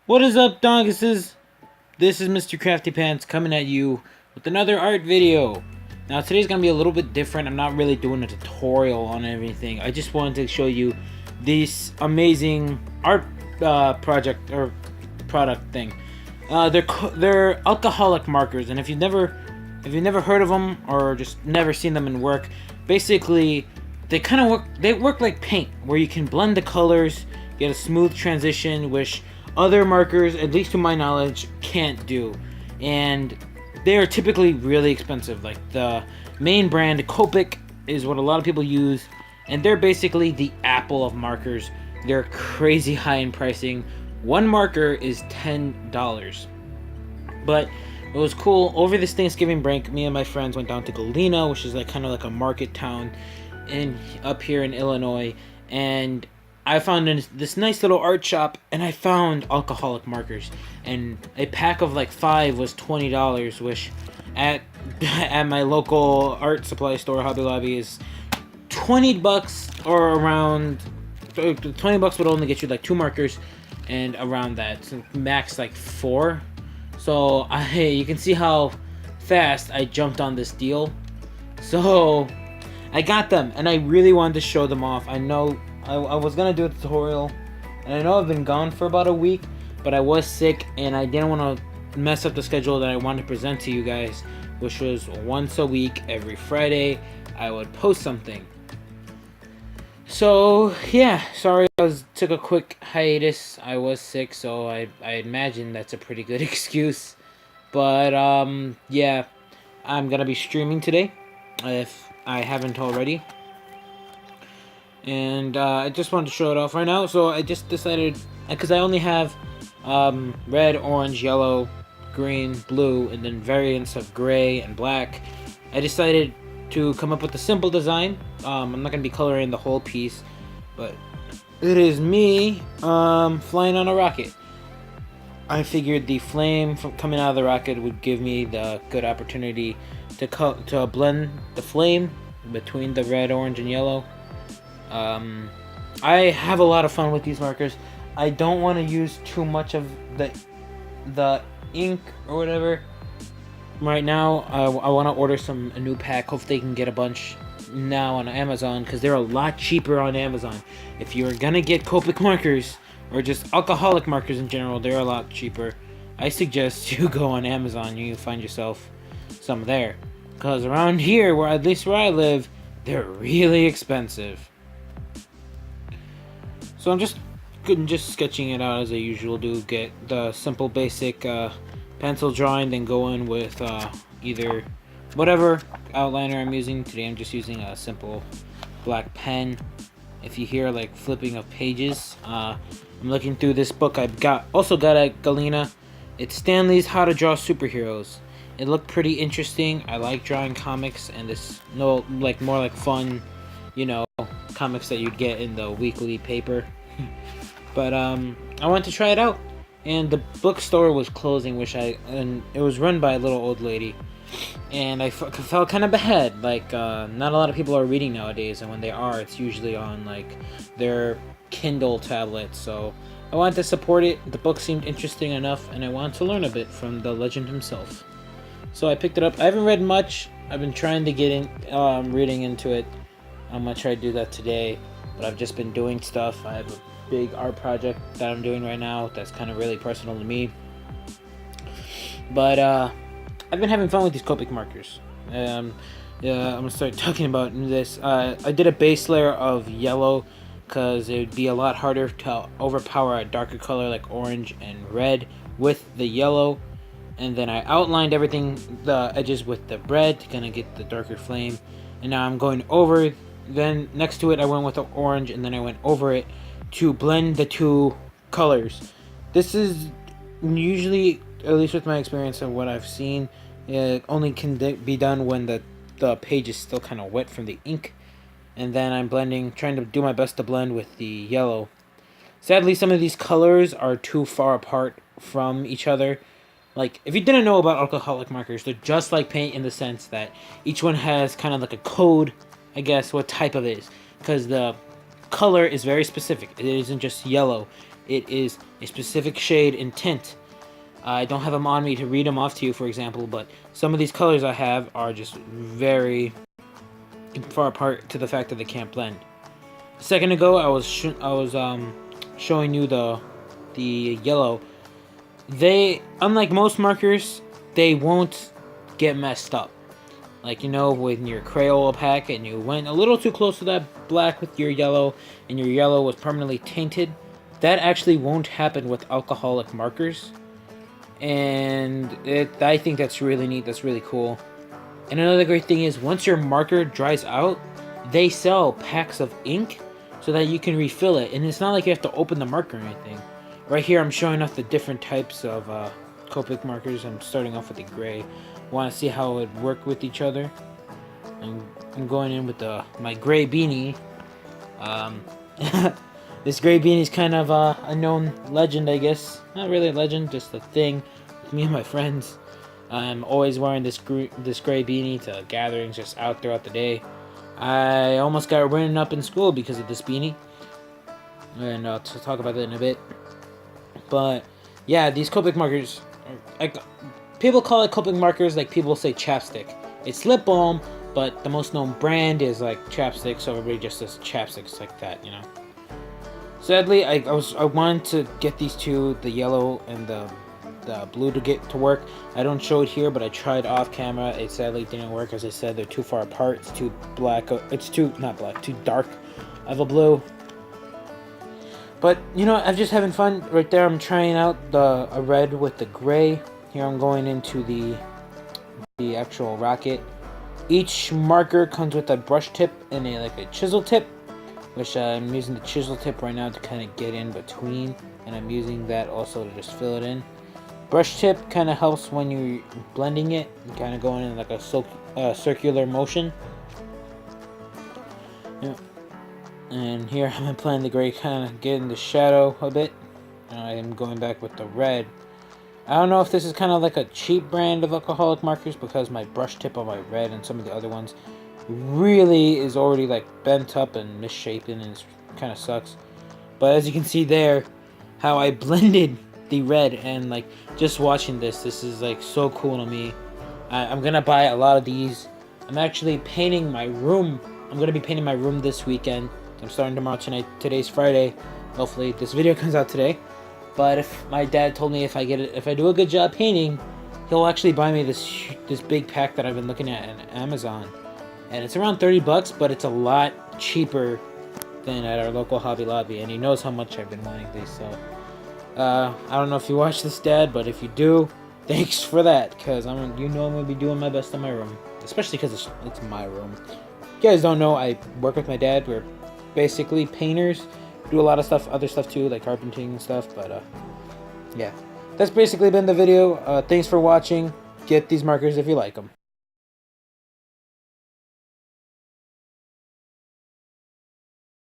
What is up, donguses? This is Mr. Crafty Pants coming at you with another art video. Now today's gonna be a little bit different. I'm not really doing a tutorial on everything. I just wanted to show you this amazing art project or product thing. They're alcoholic markers, and if you've never heard of them or just never seen them in work, basically they work like paint, where you can blend the colors, get a smooth transition, which other markers, at least to my knowledge, can't do. And they are typically really expensive. Like the main brand, Copic, is what a lot of people use, and they're basically the Apple of markers. They're crazy high in pricing. One marker is $10. But it was cool. Over this Thanksgiving break, me and my friends went down to Galena, which is like kind of like a market town up here in Illinois, and I found this nice little art shop, and I found alcoholic markers, and a pack of like 5 was $20, which at at my local art supply store, Hobby Lobby, is $20 or around. $20 would only get you like 2 markers, and around that, so max like 4. So you can see how fast I jumped on this deal. So I got them, and I really wanted to show them off. I know I was gonna do a tutorial, and I know I've been gone for about a week, but I was sick, and I didn't want to mess up the schedule that I wanted to present to you guys, which was once a week, every Friday, I would post something. So yeah, sorry took a quick hiatus. I was sick, so I imagine that's a pretty good excuse. But yeah, I'm gonna be streaming today, if I haven't already. And I just wanted to show it off right now. So I just decided, because I only have red, orange, yellow, green, blue, and then variants of gray and black. I decided to come up with a simple design. I'm not going to be coloring the whole piece, but it is me flying on a rocket. I figured the flame coming out of the rocket would give me the good opportunity to blend the flame between the red, orange, and yellow. I have a lot of fun with these markers. I don't want to use too much of the ink or whatever. Right now, I want to order a new pack. Hopefully, they can get a bunch now on Amazon, because they're a lot cheaper on Amazon. If you're gonna get Copic markers, or just alcoholic markers in general, they're a lot cheaper. I suggest you go on Amazon. You can find yourself some there, because around here, at least where I live, they're really expensive. So I'm just sketching it out as I usually do. Get the simple basic pencil drawing, then go in with either whatever outliner I'm using. Today I'm just using a simple black pen. If you hear like flipping of pages, I'm looking through this book I also got at Galena. It's Stanley's How to Draw Superheroes. It looked pretty interesting. I like drawing comics, and more like fun, comics that you'd get in the weekly paper. But I wanted to try it out, and the bookstore was closing, and it was run by a little old lady, and I felt kind of bad. Like not a lot of people are reading nowadays, and when they are, it's usually on like their Kindle tablets. So I wanted to support it. The book seemed interesting enough, and I wanted to learn a bit from the legend himself. So I picked it up. I haven't read much. I've been trying to get in, reading into it. I'm gonna try to do that today, but I've just been doing stuff. I have a big art project that I'm doing right now that's kind of really personal to me. But I've been having fun with these Copic markers. Yeah, I'm gonna start talking about this. I did a base layer of yellow, because it would be a lot harder to overpower a darker color like orange and red with the yellow. And then I outlined everything, the edges, with the red to kind of get the darker flame. And now I'm going over. Then next to it, I went with the orange, and then I went over it to blend the two colors. This is usually, at least with my experience and what I've seen, it only can be done when the page is still kind of wet from the ink. And then I'm trying to do my best to blend with the yellow. Sadly, some of these colors are too far apart from each other. Like, if you didn't know about alcoholic markers, they're just like paint in the sense that each one has kind of like a code, I guess, what type of it is. Because the color is very specific. It isn't just yellow. it is a specific shade and tint. I don't have them on me to read them off to you, for example, but some of these colors I have are just very far apart to the fact that they can't blend. A second ago, I was showing you the yellow. They, unlike most markers, they won't get messed up. Like, you know, when your Crayola pack and you went a little too close to that black with your yellow, and your yellow was permanently tainted, that actually won't happen with alcoholic markers. And I think that's really neat, that's really cool. And another great thing is, once your marker dries out, they sell packs of ink so that you can refill it. And it's not like you have to open the marker or anything. Right here, I'm showing off the different types of Copic markers. I'm starting off with the gray. Want to see how it work with each other. I'm going in with my gray beanie. This gray beanie is kind of a known legend, I guess. Not really a legend, just a thing with me and my friends. I'm always wearing this gray beanie to gatherings, just out throughout the day. I almost got written up in school because of this beanie, and I'll talk about that in a bit. But yeah, these Copic markers, people call it Copic markers like people say chapstick. It's lip balm, but the most known brand is like chapstick, so everybody just says chapsticks like that, you know. Sadly, I wanted to get these two, the yellow and the blue, to get to work. I don't show it here, but I tried off camera. It sadly didn't work. As I said, they're too far apart. It's too black. It's too dark of a blue. But you know, I'm just having fun. Right there, I'm trying out a red with the gray. Here I'm going into the actual rocket. Each marker comes with a brush tip and a chisel tip, which I'm using the chisel tip right now to kind of get in between, and I'm using that also to just fill it in. Brush tip kind of helps when you're blending it, and kind of going in like a circular motion. Yeah. And here I'm applying the gray, kind of getting the shadow a bit. And I am going back with the red. I don't know if this is kind of like a cheap brand of alcoholic markers, because my brush tip on my red and some of the other ones really is already like bent up and misshapen, and it kind of sucks. But as you can see there, how I blended the red, and like just watching this is like so cool to me. I'm gonna buy a lot of these. I'm actually painting my room. I'm gonna be painting my room this weekend. I'm starting tomorrow. Today's Friday. Hopefully this video comes out today. But if my dad told me if I do a good job painting, he'll actually buy me this big pack that I've been looking at on Amazon, and it's around $30, but it's a lot cheaper than at our local Hobby Lobby, and he knows how much I've been wanting these. So I don't know if you watch this, Dad, but if you do, thanks for that, because I'm gonna be doing my best in my room, especially because it's my room. If you guys don't know, I work with my dad. We're basically painters. Do a lot of stuff, other stuff too, like carpenting and stuff. But yeah, that's basically been the video. Thanks for watching. Get these markers if you like them.